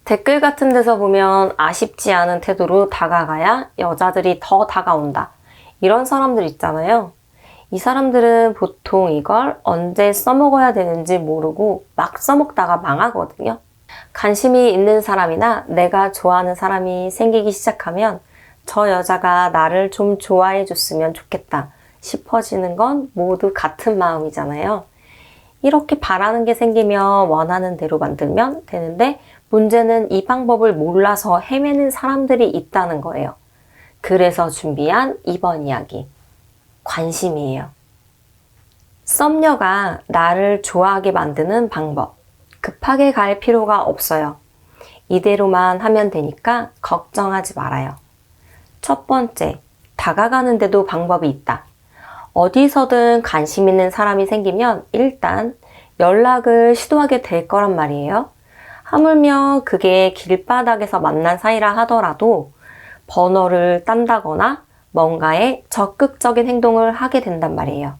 댓글 같은 데서 보면 아쉽지 않은 태도로 다가가야 여자들이 더 다가온다. 이런 사람들 있잖아요. 이 사람들은 보통 이걸 언제 써먹어야 되는지 모르고 막 써먹다가 망하거든요. 관심이 있는 사람이나 내가 좋아하는 사람이 생기기 시작하면 저 여자가 나를 좀 좋아해 줬으면 좋겠다 싶어지는 건 모두 같은 마음이잖아요. 이렇게 바라는 게 생기면 원하는 대로 만들면 되는데 문제는 이 방법을 몰라서 헤매는 사람들이 있다는 거예요. 그래서 준비한 이번 이야기. 관심이에요. 썸녀가 나를 좋아하게 만드는 방법. 급하게 갈 필요가 없어요. 이대로만 하면 되니까 걱정하지 말아요. 첫 번째, 다가가는데도 방법이 있다. 어디서든 관심 있는 사람이 생기면 일단 연락을 시도하게 될 거란 말이에요. 하물며 그게 길바닥에서 만난 사이라 하더라도 번호를 딴다거나 뭔가에 적극적인 행동을 하게 된단 말이에요.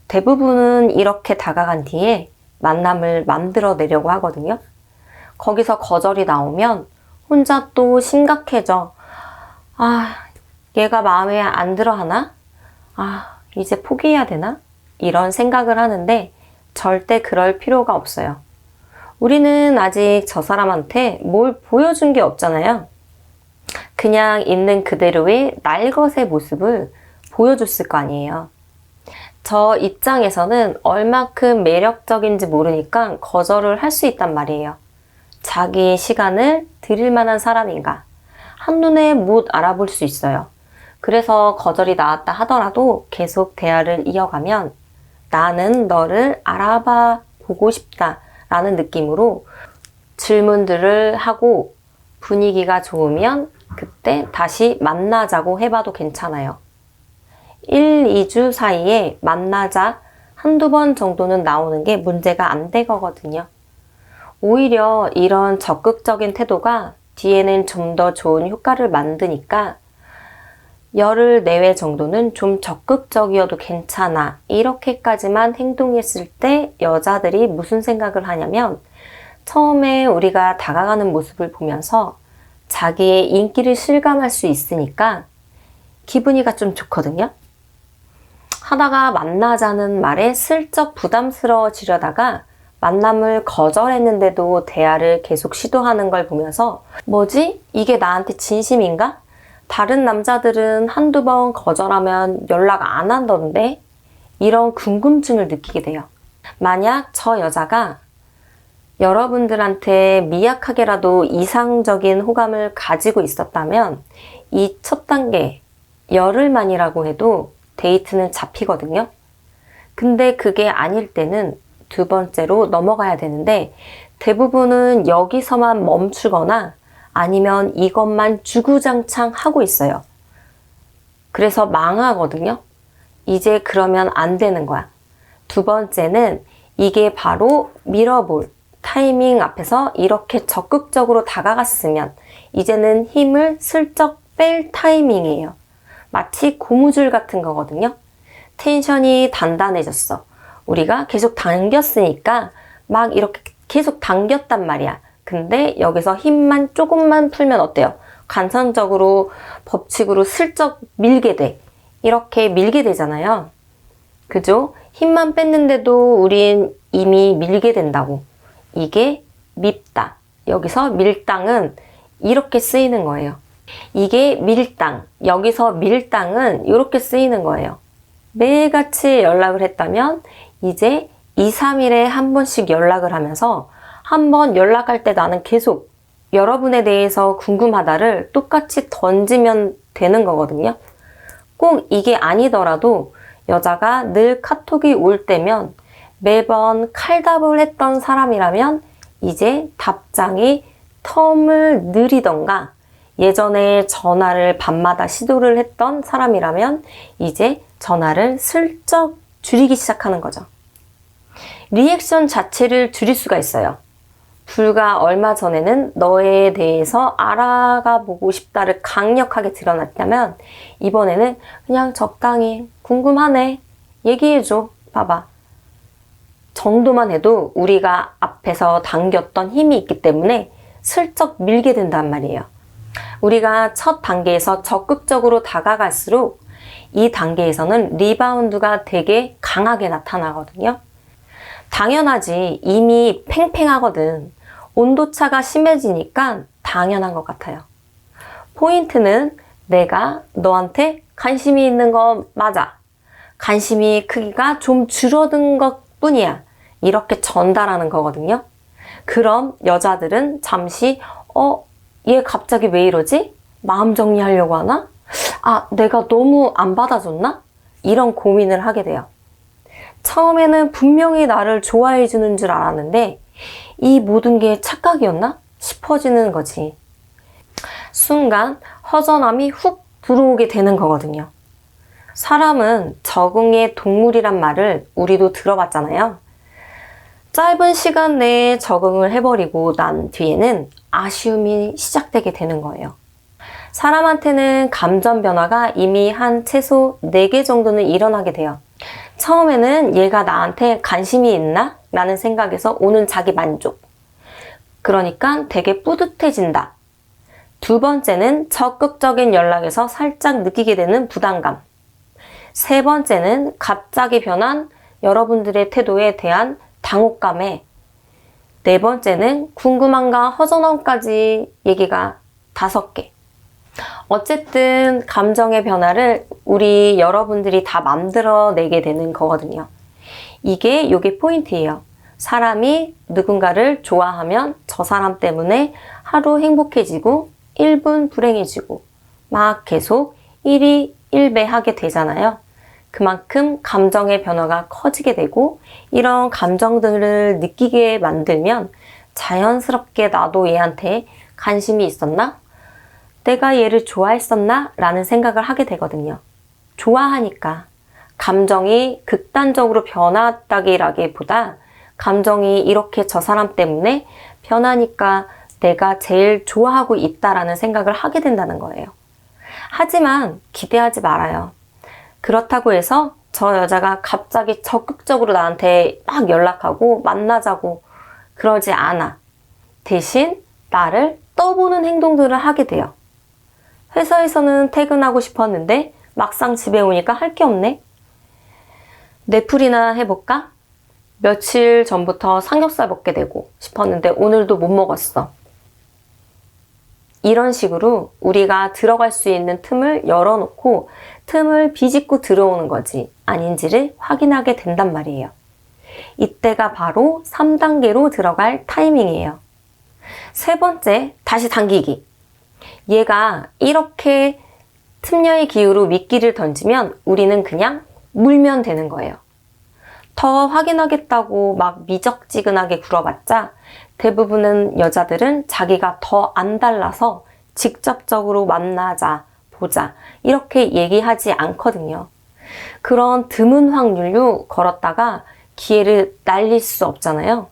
대부분은 이렇게 다가간 뒤에 만남을 만들어내려고 하거든요. 거기서 거절이 나오면 혼자 또 심각해져. 얘가 마음에 안 들어 하나? 이제 포기해야 되나? 이런 생각을 하는데 절대 그럴 필요가 없어요. 우리는 아직 저 사람한테 뭘 보여준 게 없잖아요. 그냥 있는 그대로의 날것의 모습을 보여줬을 거 아니에요. 저 입장에서는 얼마큼 매력적인지 모르니까 거절을 할 수 있단 말이에요. 자기의 시간을 드릴 만한 사람인가? 한눈에 못 알아볼 수 있어요. 그래서 거절이 나왔다 하더라도 계속 대화를 이어가면 나는 너를 알아봐 보고 싶다 라는 느낌으로 질문들을 하고 분위기가 좋으면 그때 다시 만나자고 해봐도 괜찮아요. 1, 2주 사이에 만나자 한두 번 정도는 나오는 게 문제가 안 되거든요. 오히려 이런 적극적인 태도가 뒤에는 좀 더 좋은 효과를 만드니까 열흘 내외 정도는 좀 적극적이어도 괜찮아. 이렇게까지만 행동했을 때 여자들이 무슨 생각을 하냐면 처음에 우리가 다가가는 모습을 보면서 자기의 인기를 실감할 수 있으니까 기분이가 좀 좋거든요. 하다가 만나자는 말에 슬쩍 부담스러워지려다가 만남을 거절했는데도 대화를 계속 시도하는 걸 보면서 뭐지? 이게 나한테 진심인가? 다른 남자들은 한두 번 거절하면 연락 안 한던데? 이런 궁금증을 느끼게 돼요. 만약 저 여자가 여러분들한테 미약하게라도 이상적인 호감을 가지고 있었다면 이 첫 단계, 열흘만이라고 해도 데이트는 잡히거든요. 근데 그게 아닐 때는 두 번째로 넘어가야 되는데 대부분은 여기서만 멈추거나 아니면 이것만 주구장창 하고 있어요. 그래서 망하거든요. 이제 그러면 안 되는 거야. 두 번째는 이게 바로 밀어볼 타이밍 앞에서 이렇게 적극적으로 다가갔으면 이제는 힘을 슬쩍 뺄 타이밍이에요. 마치 고무줄 같은 거거든요. 텐션이 단단해졌어. 우리가 계속 당겼으니까 막 이렇게 계속 당겼단 말이야. 근데 여기서 힘만 조금만 풀면 어때요? 관성적으로 법칙으로 슬쩍 밀게 돼. 이렇게 밀게 되잖아요. 그죠? 힘만 뺐는데도 우린 이미 밀게 된다고. 이게 밉다. 여기서 밀당은 이렇게 쓰이는 거예요. 이게 밀당. 여기서 밀당은 이렇게 쓰이는 거예요. 매일같이 연락을 했다면 이제 2, 3일에 한 번씩 연락을 하면서 한 번 연락할 때 나는 계속 여러분에 대해서 궁금하다를 똑같이 던지면 되는 거거든요. 꼭 이게 아니더라도 여자가 늘 카톡이 올 때면 매번 칼답을 했던 사람이라면 이제 답장이 텀을 느리던가 예전에 전화를 밤마다 시도를 했던 사람이라면 이제 전화를 슬쩍 줄이기 시작하는 거죠. 리액션 자체를 줄일 수가 있어요. 불과 얼마 전에는 너에 대해서 알아가 보고 싶다를 강력하게 드러냈다면 이번에는 그냥 적당히 궁금하네 얘기해줘 봐봐 정도만 해도 우리가 앞에서 당겼던 힘이 있기 때문에 슬쩍 밀게 된단 말이에요. 우리가 첫 단계에서 적극적으로 다가갈수록 이 단계에서는 리바운드가 되게 강하게 나타나거든요. 당연하지. 이미 팽팽하거든. 온도차가 심해지니까 당연한 것 같아요. 포인트는 내가 너한테 관심이 있는 거 맞아. 관심이 크기가 좀 줄어든 것 뿐이야. 이렇게 전달하는 거거든요. 그럼 여자들은 잠시 얘 갑자기 왜 이러지? 마음 정리하려고 하나? 내가 너무 안 받아줬나? 이런 고민을 하게 돼요. 처음에는 분명히 나를 좋아해 주는 줄 알았는데 이 모든 게 착각이었나? 싶어지는 거지. 순간 허전함이 훅 들어오게 되는 거거든요. 사람은 적응의 동물이란 말을 우리도 들어봤잖아요. 짧은 시간 내에 적응을 해버리고 난 뒤에는 아쉬움이 시작되게 되는 거예요. 사람한테는 감정 변화가 이미 한 최소 4개 정도는 일어나게 돼요. 처음에는 얘가 나한테 관심이 있나? 라는 생각에서 오는 자기 만족. 그러니까 되게 뿌듯해진다. 두 번째는 적극적인 연락에서 살짝 느끼게 되는 부담감. 세 번째는 갑자기 변한 여러분들의 태도에 대한 당혹감에, 네 번째는 궁금함과 허전함까지 얘기가 5개. 어쨌든 감정의 변화를 우리 여러분들이 다 만들어내게 되는 거거든요. 이게 포인트예요. 사람이 누군가를 좋아하면 저 사람 때문에 하루 행복해지고 1분 불행해지고 막 계속 1이 1배 하게 되잖아요. 그만큼 감정의 변화가 커지게 되고 이런 감정들을 느끼게 만들면 자연스럽게 나도 얘한테 관심이 있었나? 내가 얘를 좋아했었나? 라는 생각을 하게 되거든요. 좋아하니까. 감정이 극단적으로 변했다기보다 감정이 이렇게 저 사람 때문에 변하니까 내가 제일 좋아하고 있다라는 생각을 하게 된다는 거예요. 하지만 기대하지 말아요. 그렇다고 해서 저 여자가 갑자기 적극적으로 나한테 막 연락하고 만나자고 그러지 않아. 대신 나를 떠보는 행동들을 하게 돼요. 회사에서는 퇴근하고 싶었는데 막상 집에 오니까 할 게 없네. 넷플이나 해볼까? 며칠 전부터 삼겹살 먹게 되고 싶었는데 오늘도 못 먹었어. 이런 식으로 우리가 들어갈 수 있는 틈을 열어놓고 틈을 비집고 들어오는 거지 아닌지를 확인하게 된단 말이에요. 이때가 바로 3단계로 들어갈 타이밍이에요. 세 번째, 다시 당기기. 얘가 이렇게 틈녀의 기후로 미끼를 던지면 우리는 그냥 물면 되는 거예요. 더 확인하겠다고 막 미적지근하게 굴어봤자 대부분은 여자들은 자기가 더 안 달라서 직접적으로 만나자, 보자 이렇게 얘기하지 않거든요. 그런 드문 확률로 걸었다가 기회를 날릴 수 없잖아요.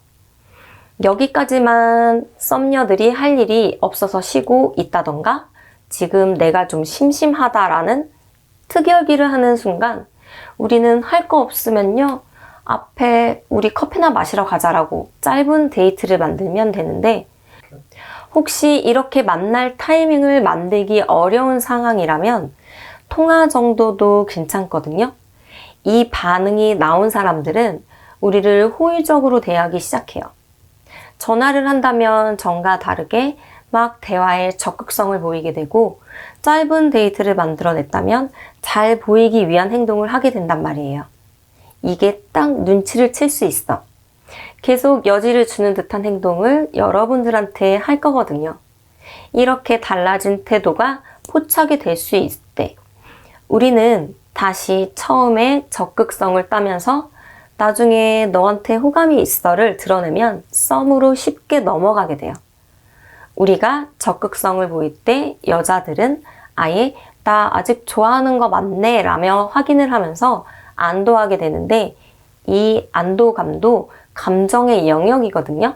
여기까지만 썸녀들이 할 일이 없어서 쉬고 있다던가 지금 내가 좀 심심하다라는 특열기를 하는 순간 우리는 할 거 없으면요. 앞에 우리 커피나 마시러 가자라고 짧은 데이트를 만들면 되는데 혹시 이렇게 만날 타이밍을 만들기 어려운 상황이라면 통화 정도도 괜찮거든요. 이 반응이 나온 사람들은 우리를 호의적으로 대하기 시작해요. 전화를 한다면 전과 다르게 막 대화에 적극성을 보이게 되고 짧은 데이트를 만들어냈다면 잘 보이기 위한 행동을 하게 된단 말이에요. 이게 딱 눈치를 칠 수 있어. 계속 여지를 주는 듯한 행동을 여러분들한테 할 거거든요. 이렇게 달라진 태도가 포착이 될 수 있을 때 우리는 다시 처음에 적극성을 따면서 나중에 너한테 호감이 있어를 드러내면 썸으로 쉽게 넘어가게 돼요. 우리가 적극성을 보일 때 여자들은 아예 나 아직 좋아하는 거 맞네 라며 확인을 하면서 안도하게 되는데 이 안도감도 감정의 영역이거든요.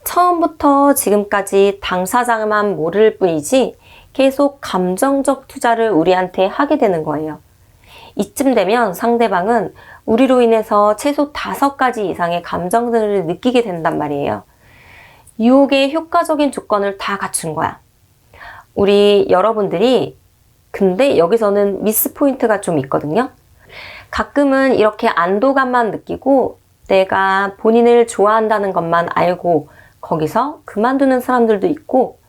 처음부터 지금까지 당사자만 모를 뿐이지 계속 감정적 투자를 우리한테 하게 되는 거예요. 이쯤 되면 상대방은 우리로 인해서 최소 5가지 이상의 감정들을 느끼게 된단 말이에요. 유혹의 효과적인 조건을 다 갖춘 거야. 우리 여러분들이 근데 여기서는 미스 포인트가 좀 있거든요. 가끔은 이렇게 안도감만 느끼고 내가 본인을 좋아한다는 것만 알고 거기서 그만두는 사람들도 있고,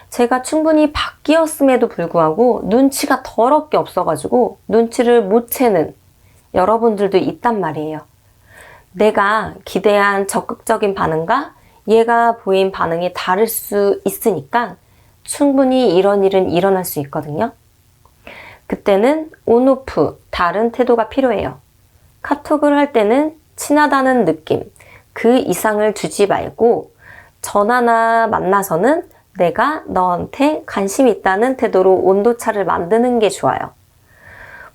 제가 충분히 바뀌었음에도 불구하고 눈치가 더럽게 없어가지고 눈치를 못 채는 여러분들도 있단 말이에요. 내가 기대한 적극적인 반응과 얘가 보인 반응이 다를 수 있으니까 충분히 이런 일은 일어날 수 있거든요. 그때는 온오프, 다른 태도가 필요해요. 카톡을 할 때는 친하다는 느낌, 그 이상을 주지 말고 전화나 만나서는 내가 너한테 관심 있다는 태도로 온도차를 만드는 게 좋아요.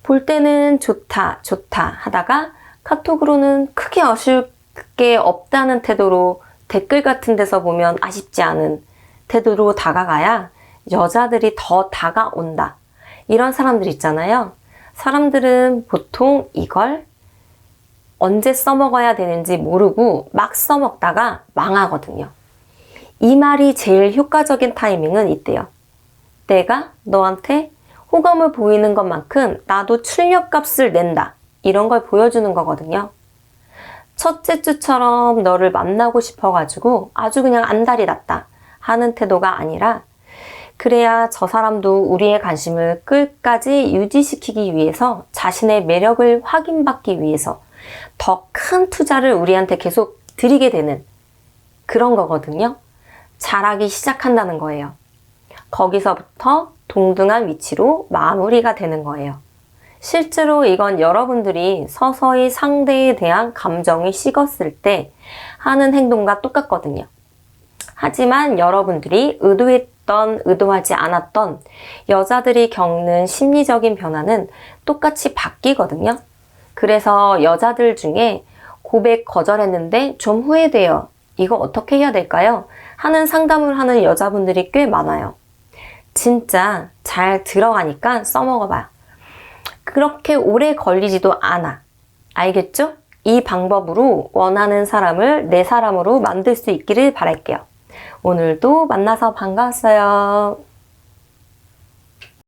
볼 때는 좋다, 좋다 하다가 카톡으로는 크게 아쉬울 게 없다는 태도로 댓글 같은 데서 보면 아쉽지 않은 태도로 다가가야 여자들이 더 다가온다. 이런 사람들 있잖아요. 사람들은 보통 이걸 언제 써먹어야 되는지 모르고 막 써먹다가 망하거든요. 이 말이 제일 효과적인 타이밍은 이때요. 내가 너한테 호감을 보이는 것만큼 나도 출력값을 낸다. 이런 걸 보여주는 거거든요. 첫째 주처럼 너를 만나고 싶어가지고 아주 그냥 안달이 났다 하는 태도가 아니라, 그래야 저 사람도 우리의 관심을 끝까지 유지시키기 위해서, 자신의 매력을 확인받기 위해서 더 큰 투자를 우리한테 계속 드리게 되는 그런 거거든요. 잘하기 시작한다는 거예요. 거기서부터 동등한 위치로 마무리가 되는 거예요. 실제로 이건 여러분들이 서서히 상대에 대한 감정이 식었을 때 하는 행동과 똑같거든요. 하지만 여러분들이 의도했던 의도하지 않았던 여자들이 겪는 심리적인 변화는 똑같이 바뀌거든요. 그래서 여자들 중에 고백 거절했는데 좀 후회돼요. 이거 어떻게 해야 될까요? 하는 상담을 하는 여자분들이 꽤 많아요. 진짜 잘 들어가니까 써먹어봐요. 그렇게 오래 걸리지도 않아. 알겠죠? 이 방법으로 원하는 사람을 내 사람으로 만들 수 있기를 바랄게요. 오늘도 만나서 반가웠어요.